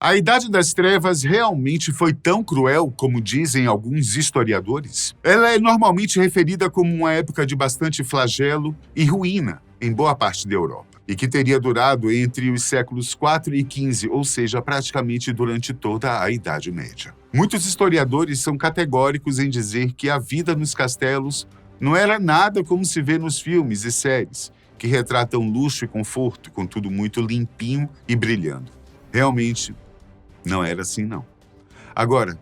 A Idade das Trevas realmente foi tão cruel como dizem alguns historiadores? Ela é normalmente referida como uma época de bastante flagelo e ruína em boa parte da Europa, e que teria durado entre os séculos IV e XV, ou seja, praticamente durante toda a Idade Média. Muitos historiadores são categóricos em dizer que a vida nos castelos não era nada como se vê nos filmes e séries, que retratam luxo e conforto, com tudo muito limpinho e brilhando. Realmente, não era assim, não. Agora,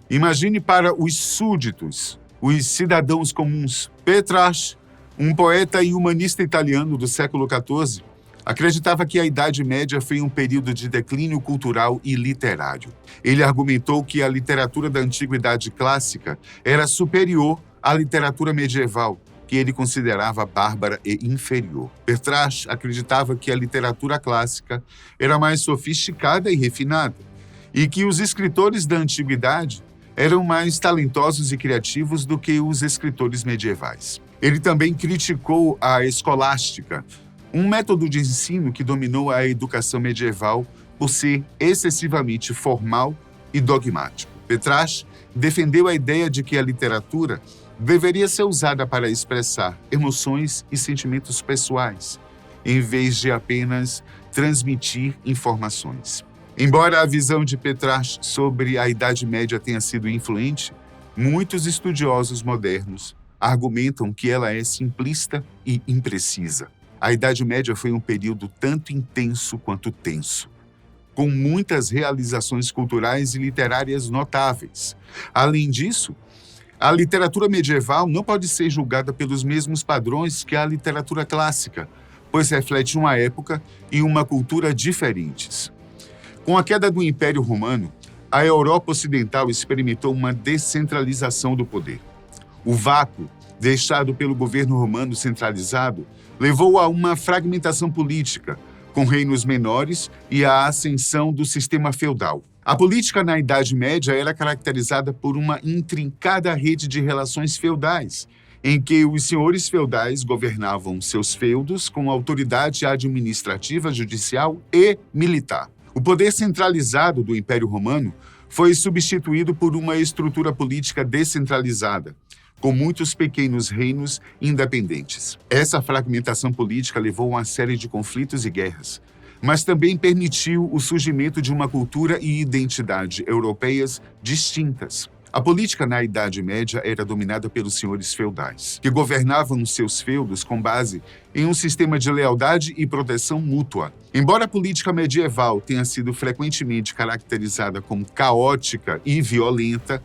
imagine para os súditos, os cidadãos comuns. Petrarch, um poeta e humanista italiano do século XIV, acreditava que a Idade Média foi um período de declínio cultural e literário. Ele argumentou que a literatura da Antiguidade Clássica era superior à literatura medieval, que ele considerava bárbara e inferior. Petrarch acreditava que a literatura clássica era mais sofisticada e refinada, e que os escritores da antiguidade eram mais talentosos e criativos do que os escritores medievais. Ele também criticou a escolástica, um método de ensino que dominou a educação medieval por ser excessivamente formal e dogmático. Petrarch defendeu a ideia de que a literatura deveria ser usada para expressar emoções e sentimentos pessoais, em vez de apenas transmitir informações. Embora a visão de Petrarch sobre a Idade Média tenha sido influente, muitos estudiosos modernos argumentam que ela é simplista e imprecisa. A Idade Média foi um período tanto intenso quanto tenso, com muitas realizações culturais e literárias notáveis. Além disso, a literatura medieval não pode ser julgada pelos mesmos padrões que a literatura clássica, pois reflete uma época e uma cultura diferentes. Com a queda do Império Romano, a Europa Ocidental experimentou uma descentralização do poder. O vácuo deixado pelo governo romano centralizado levou a uma fragmentação política, com reinos menores e a ascensão do sistema feudal. A política na Idade Média era caracterizada por uma intrincada rede de relações feudais, em que os senhores feudais governavam seus feudos com autoridade administrativa, judicial e militar. O poder centralizado do Império Romano foi substituído por uma estrutura política descentralizada, com muitos pequenos reinos independentes. Essa fragmentação política levou a uma série de conflitos e guerras, mas também permitiu o surgimento de uma cultura e identidade europeias distintas. A política na Idade Média era dominada pelos senhores feudais, que governavam seus feudos com base em um sistema de lealdade e proteção mútua. Embora a política medieval tenha sido frequentemente caracterizada como caótica e violenta,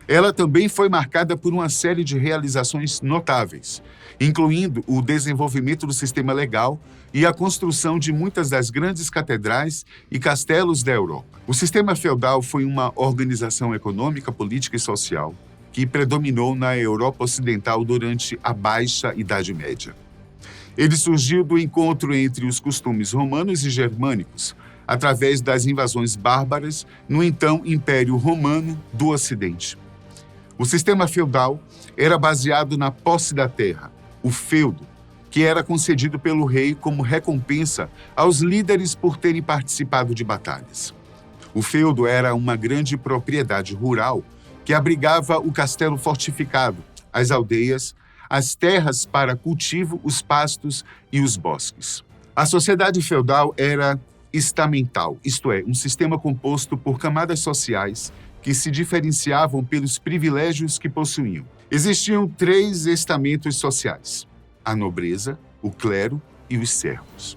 ela também foi marcada por uma série de realizações notáveis, incluindo o desenvolvimento do sistema legal e a construção de muitas das grandes catedrais e castelos da Europa. O sistema feudal foi uma organização econômica, política e social que predominou na Europa Ocidental durante a Baixa Idade Média. Ele surgiu do encontro entre os costumes romanos e germânicos, através das invasões bárbaras no então Império Romano do Ocidente. O sistema feudal era baseado na posse da terra, o feudo, que era concedido pelo rei como recompensa aos líderes por terem participado de batalhas. O feudo era uma grande propriedade rural que abrigava o castelo fortificado, as aldeias, as terras para cultivo, os pastos e os bosques. A sociedade feudal era estamental, isto é, um sistema composto por camadas sociais que se diferenciavam pelos privilégios que possuíam. Existiam 3 estamentos sociais: a nobreza, o clero e os servos.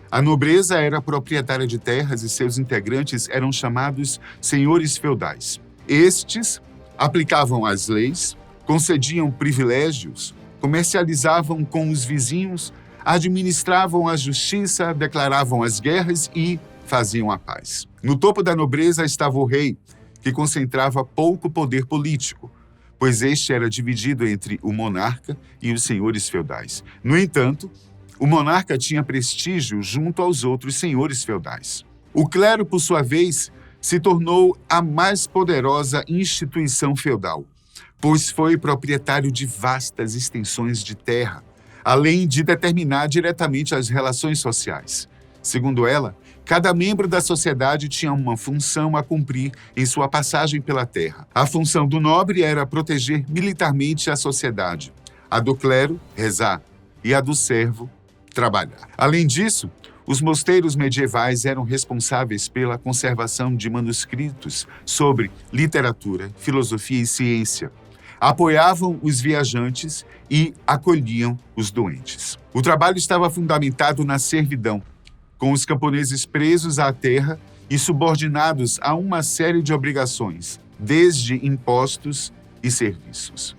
A nobreza era proprietária de terras e seus integrantes eram chamados senhores feudais. Estes aplicavam as leis, concediam privilégios, comercializavam com os vizinhos, administravam a justiça, declaravam as guerras e faziam a paz. No topo da nobreza estava o rei, que concentrava pouco poder político, pois este era dividido entre o monarca e os senhores feudais. No entanto, o monarca tinha prestígio junto aos outros senhores feudais. O clero, por sua vez, se tornou a mais poderosa instituição feudal, pois foi proprietário de vastas extensões de terra, além de determinar diretamente as relações sociais. Segundo ela, Cada membro da sociedade tinha uma função a cumprir em sua passagem pela terra. A função do nobre era proteger militarmente a sociedade, a do clero, rezar, e a do servo, trabalhar. Além disso, os mosteiros medievais eram responsáveis pela conservação de manuscritos sobre literatura, filosofia e ciência. Apoiavam os viajantes e acolhiam os doentes. O trabalho estava fundamentado na servidão, com os camponeses presos à terra e subordinados a uma série de obrigações, desde impostos e serviços.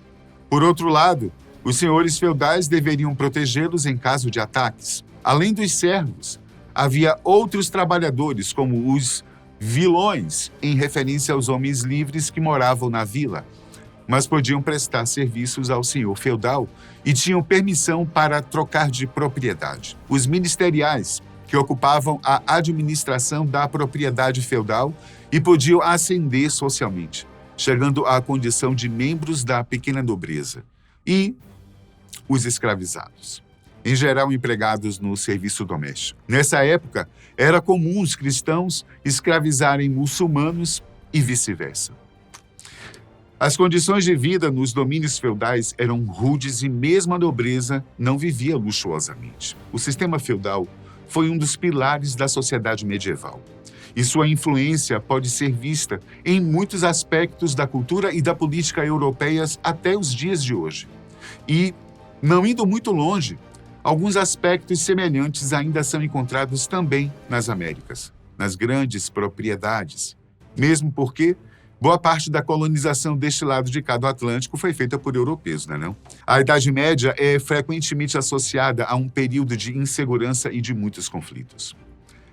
Por outro lado, os senhores feudais deveriam protegê-los em caso de ataques. Além dos servos, havia outros trabalhadores, como os vilões, em referência aos homens livres que moravam na vila, mas podiam prestar serviços ao senhor feudal e tinham permissão para trocar de propriedade. Os ministeriais, que ocupavam a administração da propriedade feudal e podiam ascender socialmente, chegando à condição de membros da pequena nobreza. E os escravizados, em geral empregados no serviço doméstico. Nessa época, era comum os cristãos escravizarem muçulmanos e vice-versa. As condições de vida nos domínios feudais eram rudes e mesmo a nobreza não vivia luxuosamente. O sistema feudal foi um dos pilares da sociedade medieval. E sua influência pode ser vista em muitos aspectos da cultura e da política europeias até os dias de hoje. E, não indo muito longe, alguns aspectos semelhantes ainda são encontrados também nas Américas, nas grandes propriedades. Mesmo porque boa parte da colonização deste lado de cá do Atlântico foi feita por europeus, não? A Idade Média é frequentemente associada a um período de insegurança e de muitos conflitos.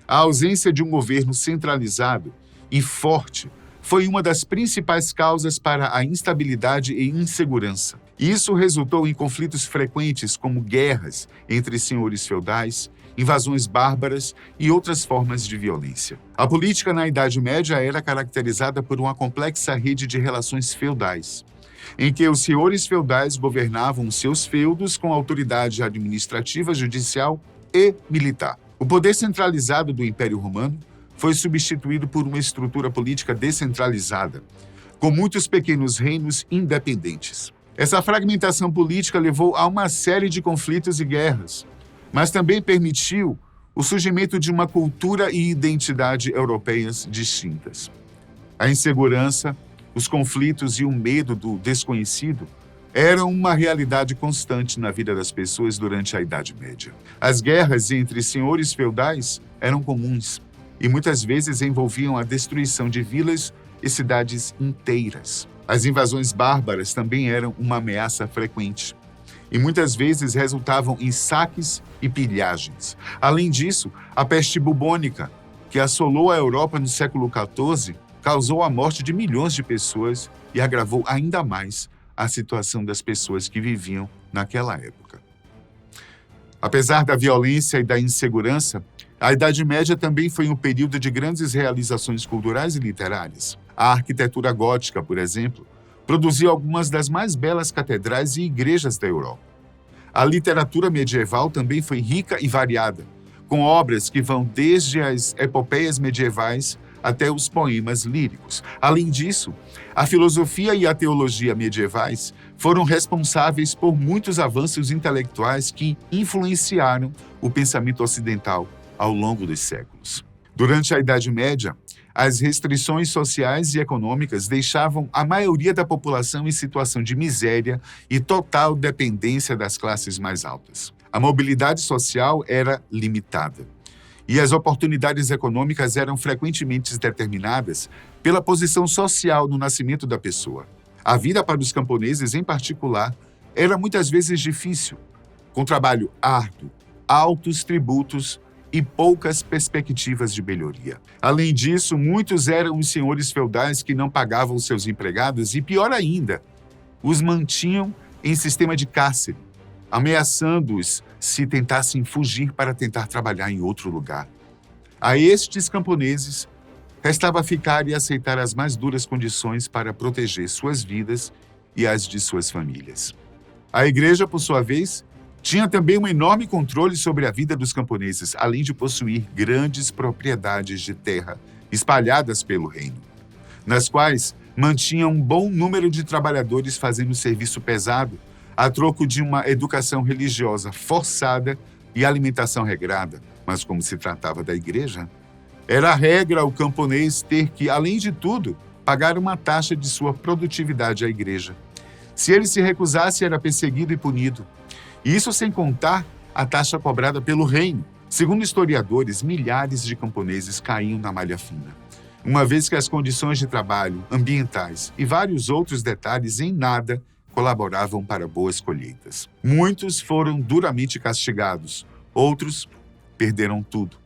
A ausência de um governo centralizado e forte foi uma das principais causas para a instabilidade e insegurança. Isso resultou em conflitos frequentes, como guerras entre senhores feudais, invasões bárbaras e outras formas de violência. A política na Idade Média era caracterizada por uma complexa rede de relações feudais, em que os senhores feudais governavam seus feudos com autoridade administrativa, judicial e militar. O poder centralizado do Império Romano foi substituído por uma estrutura política descentralizada, com muitos pequenos reinos independentes. Essa fragmentação política levou a uma série de conflitos e guerras, mas também permitiu o surgimento de uma cultura e identidade europeias distintas. A insegurança, os conflitos e o medo do desconhecido eram uma realidade constante na vida das pessoas durante a Idade Média. As guerras entre senhores feudais eram comuns e muitas vezes envolviam a destruição de vilas e cidades inteiras. As invasões bárbaras também eram uma ameaça frequente e muitas vezes resultavam em saques e pilhagens. Além disso, a peste bubônica, que assolou a Europa no século XIV, causou a morte de milhões de pessoas e agravou ainda mais a situação das pessoas que viviam naquela época. Apesar da violência e da insegurança, a Idade Média também foi um período de grandes realizações culturais e literárias. A arquitetura gótica, por exemplo, produziu algumas das mais belas catedrais e igrejas da Europa. A literatura medieval também foi rica e variada, com obras que vão desde as epopeias medievais até os poemas líricos. Além disso, a filosofia e a teologia medievais foram responsáveis por muitos avanços intelectuais que influenciaram o pensamento ocidental ao longo dos séculos. Durante a Idade Média, as restrições sociais e econômicas deixavam a maioria da população em situação de miséria e total dependência das classes mais altas. A mobilidade social era limitada e as oportunidades econômicas eram frequentemente determinadas pela posição social no nascimento da pessoa. A vida para os camponeses, em particular, era muitas vezes difícil, com trabalho árduo, altos tributos e poucas perspectivas de melhoria. Além disso, muitos eram os senhores feudais que não pagavam seus empregados e, pior ainda, os mantinham em sistema de cárcere, ameaçando-os se tentassem fugir para tentar trabalhar em outro lugar. A estes camponeses, restava ficar e aceitar as mais duras condições para proteger suas vidas e as de suas famílias. A Igreja, por sua vez, Tinha também um enorme controle sobre a vida dos camponeses, além de possuir grandes propriedades de terra espalhadas pelo reino, nas quais mantinha um bom número de trabalhadores fazendo serviço pesado, a troco de uma educação religiosa forçada e alimentação regrada. Mas como se tratava da igreja, era a regra o camponês ter que, além de tudo, pagar uma taxa de sua produtividade à igreja. Se ele se recusasse, era perseguido e punido. E isso sem contar a taxa cobrada pelo reino. Segundo historiadores, milhares de camponeses caíam na malha fina, uma vez que as condições de trabalho, ambientais e vários outros detalhes em nada colaboravam para boas colheitas. Muitos foram duramente castigados, outros perderam tudo,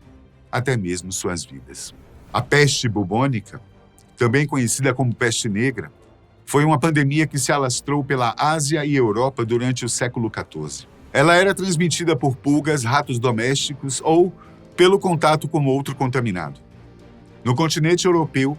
até mesmo suas vidas. A peste bubônica, também conhecida como peste negra, foi uma pandemia que se alastrou pela Ásia e Europa durante o século XIV. Ela era transmitida por pulgas, ratos domésticos ou pelo contato com outro contaminado. No continente europeu,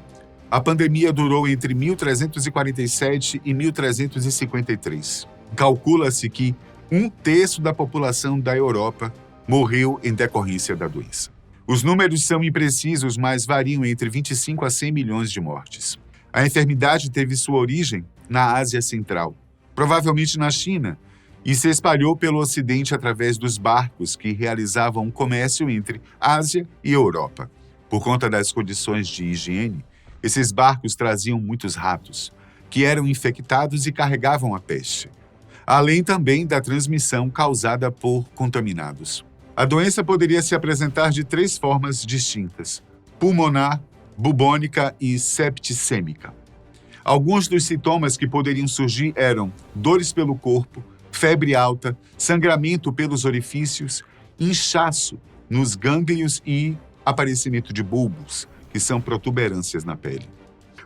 a pandemia durou entre 1347 e 1353. Calcula-se que 1/3 da população da Europa morreu em decorrência da doença. Os números são imprecisos, mas variam entre 25 a 100 milhões de mortes. A enfermidade teve sua origem na Ásia Central, provavelmente na China, e se espalhou pelo Ocidente através dos barcos que realizavam comércio entre Ásia e Europa. Por conta das condições de higiene, esses barcos traziam muitos ratos, que eram infectados e carregavam a peste, além também da transmissão causada por contaminados. A doença poderia se apresentar de 3 formas distintas: pulmonar, bubônica e septicêmica. Alguns dos sintomas que poderiam surgir eram dores pelo corpo, febre alta, sangramento pelos orifícios, inchaço nos gânglios e aparecimento de bulbos, que são protuberâncias na pele.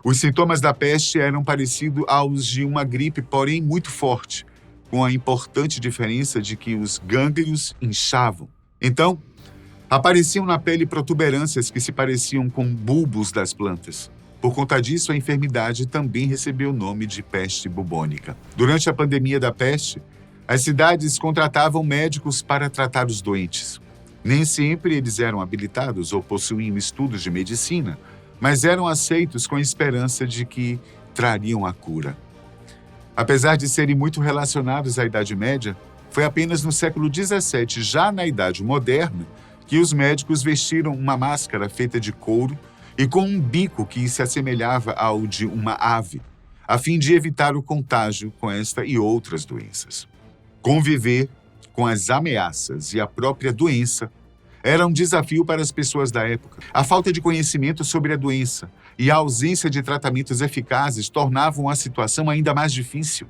Os sintomas da peste eram parecidos aos de uma gripe, porém muito forte, com a importante diferença de que os gânglios inchavam. Então, apareciam na pele protuberâncias que se pareciam com bulbos das plantas. Por conta disso, a enfermidade também recebeu o nome de peste bubônica. Durante a pandemia da peste, as cidades contratavam médicos para tratar os doentes. Nem sempre eles eram habilitados ou possuíam estudos de medicina, mas eram aceitos com a esperança de que trariam a cura. Apesar de serem muito relacionados à Idade Média, foi apenas no século XVII, já na Idade Moderna, que os médicos vestiram uma máscara feita de couro e com um bico que se assemelhava ao de uma ave, a fim de evitar o contágio com esta e outras doenças. Conviver com as ameaças e a própria doença era um desafio para as pessoas da época. A falta de conhecimento sobre a doença e a ausência de tratamentos eficazes tornavam a situação ainda mais difícil.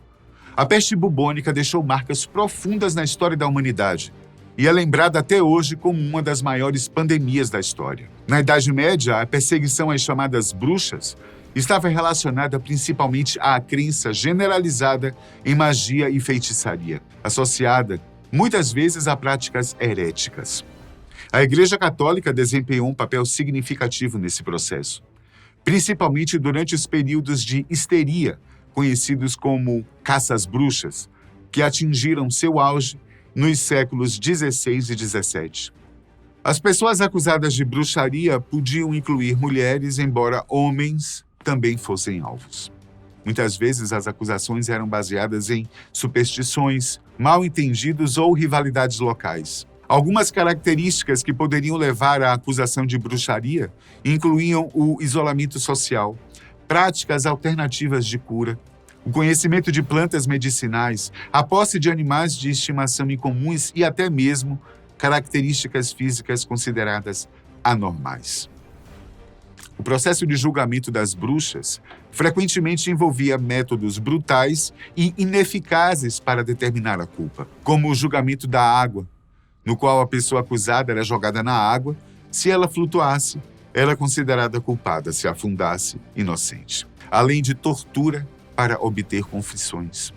A peste bubônica deixou marcas profundas na história da humanidade e é lembrada até hoje como uma das maiores pandemias da história. Na Idade Média, a perseguição às chamadas bruxas estava relacionada principalmente à crença generalizada em magia e feitiçaria, associada muitas vezes a práticas heréticas. A Igreja Católica desempenhou um papel significativo nesse processo, principalmente durante os períodos de histeria, conhecidos como caças bruxas, que atingiram seu auge nos séculos XVI e XVII. As pessoas acusadas de bruxaria podiam incluir mulheres, embora homens também fossem alvos. Muitas vezes as acusações eram baseadas em superstições, mal-entendidos ou rivalidades locais. Algumas características que poderiam levar à acusação de bruxaria incluíam o isolamento social, práticas alternativas de cura, o conhecimento de plantas medicinais, a posse de animais de estimação incomuns e até mesmo características físicas consideradas anormais. O processo de julgamento das bruxas frequentemente envolvia métodos brutais e ineficazes para determinar a culpa, como o julgamento da água, no qual a pessoa acusada era jogada na água. Se ela flutuasse, era considerada culpada; se afundasse, inocente. Além de tortura para obter confissões.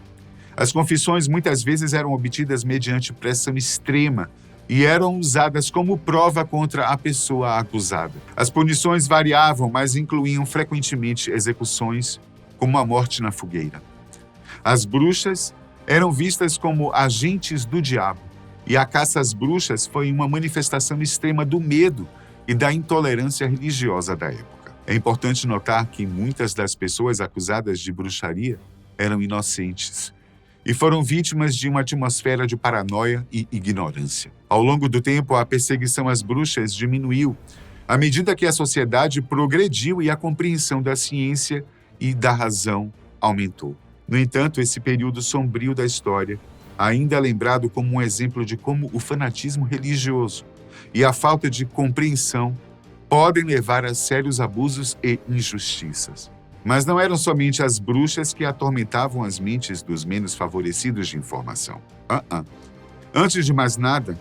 As confissões muitas vezes eram obtidas mediante pressão extrema e eram usadas como prova contra a pessoa acusada. As punições variavam, mas incluíam frequentemente execuções, como a morte na fogueira. As bruxas eram vistas como agentes do diabo E a caça às bruxas foi uma manifestação extrema do medo e da intolerância religiosa da época. É importante notar que muitas das pessoas acusadas de bruxaria eram inocentes e foram vítimas de uma atmosfera de paranoia e ignorância. Ao longo do tempo, a perseguição às bruxas diminuiu à medida que a sociedade progrediu e a compreensão da ciência e da razão aumentou. No entanto, esse período sombrio da história ainda é lembrado como um exemplo de como o fanatismo religioso e a falta de compreensão podem levar a sérios abusos e injustiças. Mas não eram somente as bruxas que atormentavam as mentes dos menos favorecidos de informação. Antes de mais nada,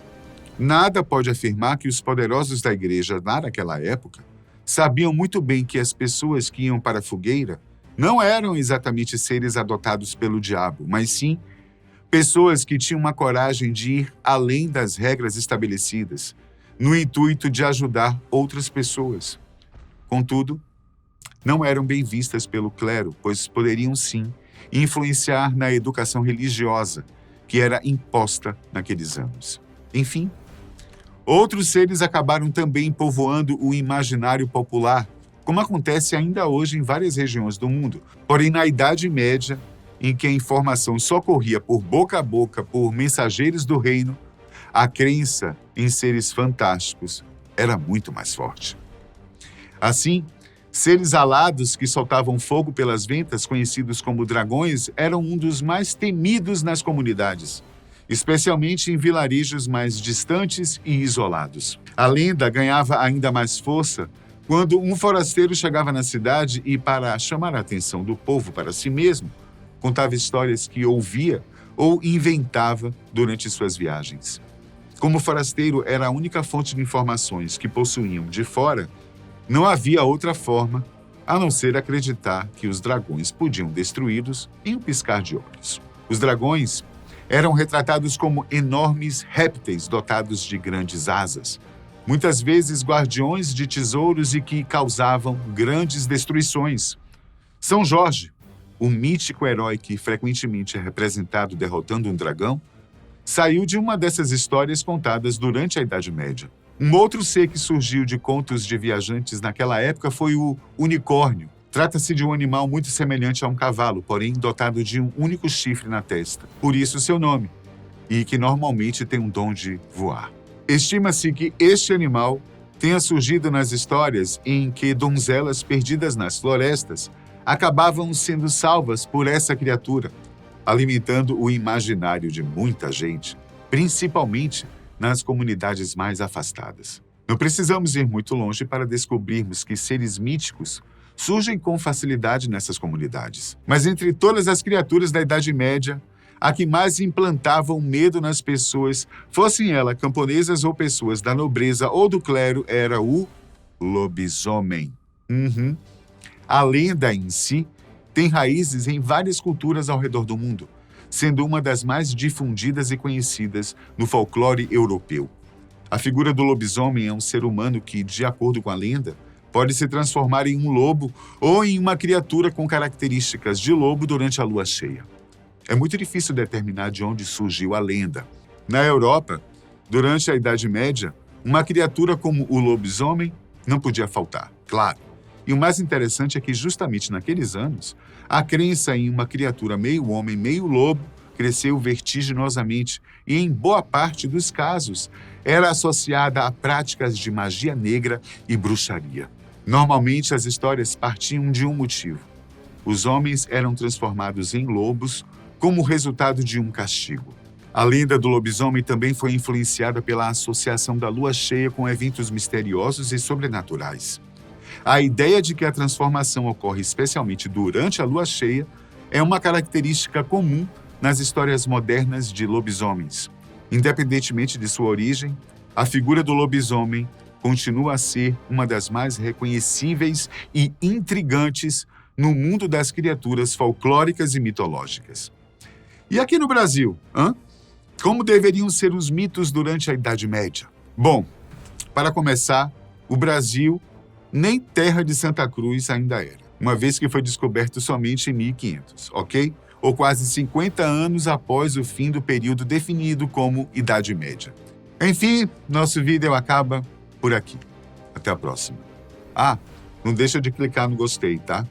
nada pode afirmar que os poderosos da igreja naquela época sabiam muito bem que as pessoas que iam para a fogueira não eram exatamente seres adotados pelo diabo, mas sim pessoas que tinham uma coragem de ir além das regras estabelecidas, no intuito de ajudar outras pessoas. Contudo, não eram bem vistas pelo clero, pois poderiam sim influenciar na educação religiosa que era imposta naqueles anos. Enfim, outros seres acabaram também povoando o imaginário popular, como acontece ainda hoje em várias regiões do mundo. Porém, na Idade Média, em que a informação só corria por boca a boca por mensageiros do reino, a crença em seres fantásticos era muito mais forte. Assim, seres alados que soltavam fogo pelas ventas, conhecidos como dragões, eram um dos mais temidos nas comunidades, especialmente em vilarejos mais distantes e isolados. A lenda ganhava ainda mais força quando um forasteiro chegava na cidade e, para chamar a atenção do povo para si mesmo, contava histórias que ouvia ou inventava durante suas viagens. Como o forasteiro era a única fonte de informações que possuíam de fora, não havia outra forma a não ser acreditar que os dragões podiam destruí-los em um piscar de olhos. Os dragões eram retratados como enormes répteis dotados de grandes asas, muitas vezes guardiões de tesouros e que causavam grandes destruições. São Jorge, o mítico herói que frequentemente é representado derrotando um dragão, saiu de uma dessas histórias contadas durante a Idade Média. Um outro ser que surgiu de contos de viajantes naquela época foi o unicórnio. Trata-se de um animal muito semelhante a um cavalo, porém dotado de um único chifre na testa, por isso seu nome, e que normalmente tem um dom de voar. Estima-se que este animal tenha surgido nas histórias em que donzelas perdidas nas florestas acabavam sendo salvas por essa criatura, alimentando o imaginário de muita gente, principalmente nas comunidades mais afastadas. Não precisamos ir muito longe para descobrirmos que seres míticos surgem com facilidade nessas comunidades. Mas entre todas as criaturas da Idade Média, a que mais implantavam medo nas pessoas, fossem elas camponesas ou pessoas da nobreza ou do clero, era o lobisomem. A lenda em si tem raízes em várias culturas ao redor do mundo, sendo uma das mais difundidas e conhecidas no folclore europeu. A figura do lobisomem é um ser humano que, de acordo com a lenda, pode se transformar em um lobo ou em uma criatura com características de lobo durante a lua cheia. É muito difícil determinar de onde surgiu a lenda. Na Europa, durante a Idade Média, uma criatura como o lobisomem não podia faltar, claro. E o mais interessante é que, justamente naqueles anos, a crença em uma criatura meio homem, meio lobo, cresceu vertiginosamente e, em boa parte dos casos, era associada a práticas de magia negra e bruxaria. Normalmente, as histórias partiam de um motivo. Os homens eram transformados em lobos como resultado de um castigo. A lenda do lobisomem também foi influenciada pela associação da lua cheia com eventos misteriosos e sobrenaturais. A ideia de que a transformação ocorre especialmente durante a lua cheia é uma característica comum nas histórias modernas de lobisomens. Independentemente de sua origem, a figura do lobisomem continua a ser uma das mais reconhecíveis e intrigantes no mundo das criaturas folclóricas e mitológicas. E aqui no Brasil, como deveriam ser os mitos durante a Idade Média? Bom, para começar, o Brasil nem terra de Santa Cruz ainda era, uma vez que foi descoberto somente em 1500, ok? ou quase 50 anos após o fim do período definido como Idade Média. Enfim, nosso vídeo acaba por aqui. Até a próxima. Ah, não deixa de clicar no gostei, tá?